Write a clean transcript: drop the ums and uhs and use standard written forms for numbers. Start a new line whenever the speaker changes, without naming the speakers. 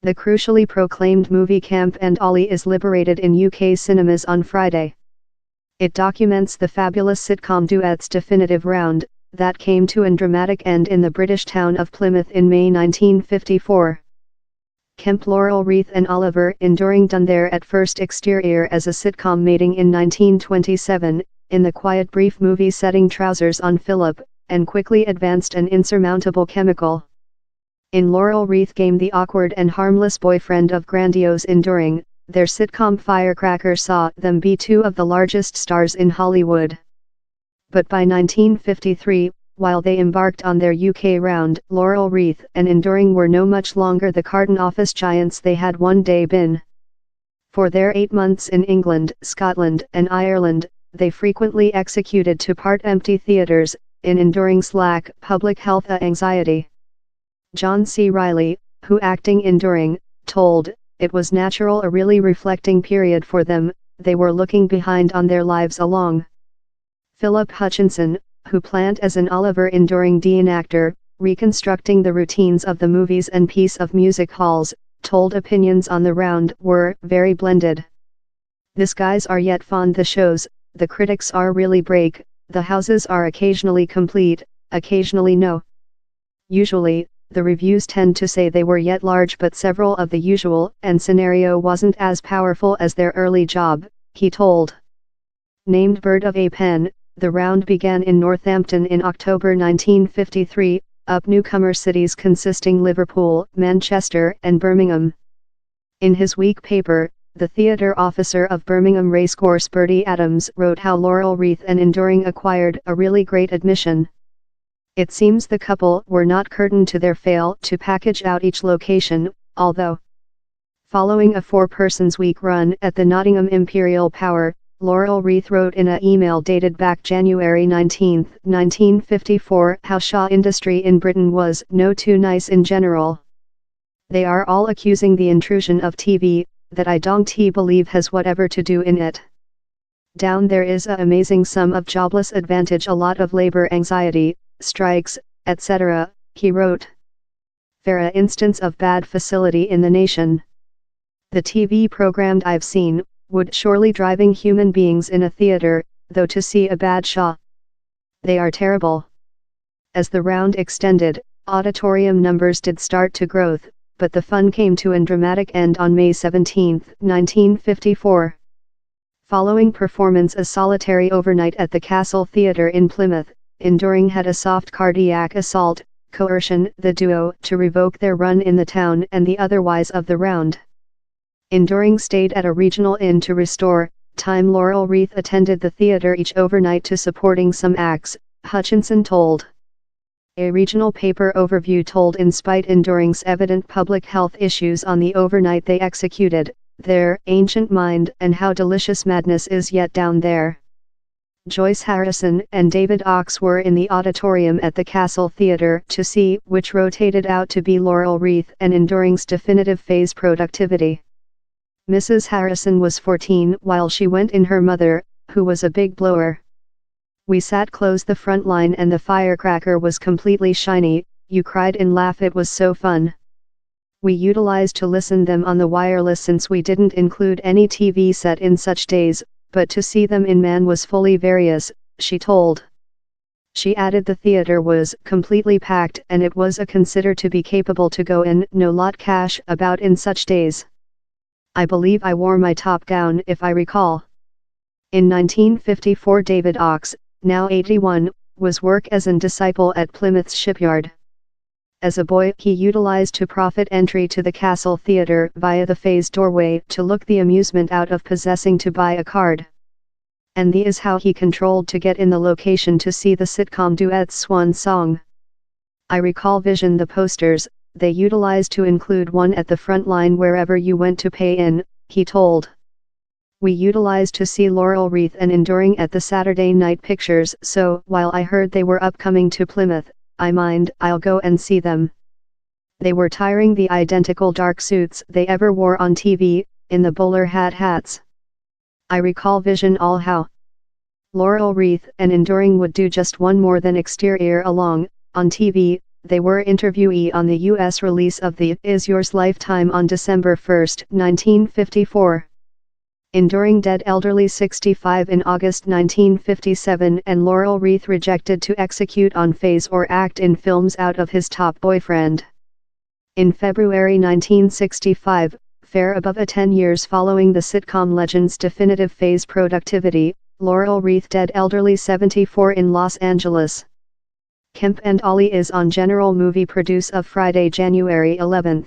The crucially proclaimed movie Camp and Ollie is liberated in UK cinemas on Friday. It documents the fabulous sitcom duet's definitive round, that came to an dramatic end in the British town of Plymouth in May 1954. Kemp, Laurel Wreath and Oliver enduring done their at first exterior as a sitcom mating in 1927, in the quiet brief movie setting Trousers on Philip, and quickly advanced an insurmountable chemical. In Laurel Wreath came the awkward and harmless boyfriend of grandiose enduring, their sitcom Firecracker saw them be two of the largest stars in Hollywood. But by 1953, while they embarked on their UK round, Laurel Wreath and enduring were no much longer the carton office giants they had one day been. For their 8 months in England, Scotland and Ireland, they frequently executed to part empty theatres, in enduring slack public health anxiety. John C. Reilly, who acting enduring, told, "It was natural, a really reflecting period for them, they were looking behind on their lives along." Philip Hutchinson, who planned as an Oliver enduring Dean actor, reconstructing the routines of the movies and piece of music halls, told opinions on the round were very blended. "This guys are yet fond the shows, the critics are really break, the houses are occasionally complete, occasionally no. Usually, the reviews tend to say they were yet large, but several of the usual and scenario wasn't as powerful as their early job," he told. Named Bird of a Pen, the round began in Northampton in October 1953, up newcomer cities consisting Liverpool, Manchester and Birmingham. In his week paper, the theatre officer of Birmingham Racecourse Bertie Adams wrote how Laurel Wreath and enduring acquired a really great admission. "It seems the couple were not curtained to their fail to package out each location, although." Following a 4-persons week run at the Nottingham Imperial Power, Laurel Wreath wrote in an email dated back January 19, 1954, how Shaw industry in Britain was no too nice in general. "They are all accusing the intrusion of TV, that I don't believe has whatever to do in it. Down there is a amazing sum of jobless advantage, a lot of labor anxiety, strikes, etc., he wrote. Fair instance of bad facility in the nation. The TV program I've seen, would surely driving human beings in a theater, though to see a bad Shaw. They are terrible." As the round extended, auditorium numbers did start to growth, but the fun came to an dramatic end on May 17, 1954. Following performance a solitary overnight at the Castle Theatre in Plymouth, enduring had a soft cardiac assault, coercion the duo to revoke their run in the town and the otherwise of the round. Enduring stayed at a regional inn to restore time. Laurel Wreath attended the theatre each overnight to supporting some acts, Hutchinson told. A regional paper overview told in spite enduring's evident public health issues on the overnight they executed, their ancient mind and how delicious madness is yet down there. Joyce Harrison and David Ox were in the auditorium at the Castle Theatre to see which rotated out to be Laurel Wreath and enduring's definitive phase productivity. Mrs. Harrison was 14 while she went in her mother, who was a big blower. "We sat close the front line and the firecracker was completely shiny, you cried in laugh, it was so fun. We utilized to listen them on the wireless since we didn't include any TV set in such days, but to see them in man was fully various," she told. She added the theater was completely packed and it was a consider to be capable to go in no lot cash about in such days. "I believe I wore my top gown if I recall." In 1954 David Ox, now 81, was work as an disciple at Plymouth's shipyard. As a boy he utilized to profit entry to the Castle Theatre via the phase doorway to look the amusement out of possessing to buy a card. And the is how he controlled to get in the location to see the sitcom duet's swan song. "I recall vision the posters, they utilized to include one at the front line wherever you went to pay in," he told. "We utilized to see Laurel Wreath and enduring at the Saturday night pictures, so while I heard they were upcoming to Plymouth, I'll go and see them. They were tiring the identical dark suits they ever wore on TV, in the bowler hats. I recall vision all how Laurel Wreath and enduring would do just one more than exterior along, on TV, They were interviewee on the U.S. release of the Is Yours Lifetime on December 1, 1954. Enduring Dead Elderly 65 in August 1957, and Laurel Wreath rejected to execute on phase or act in films out of his Top Boyfriend. In February 1965, fair above 10 years following the sitcom legend's definitive phase productivity, Laurel Wreath Dead Elderly 74 in Los Angeles. Kemp and Ollie is on general movie produce of Friday, January 11.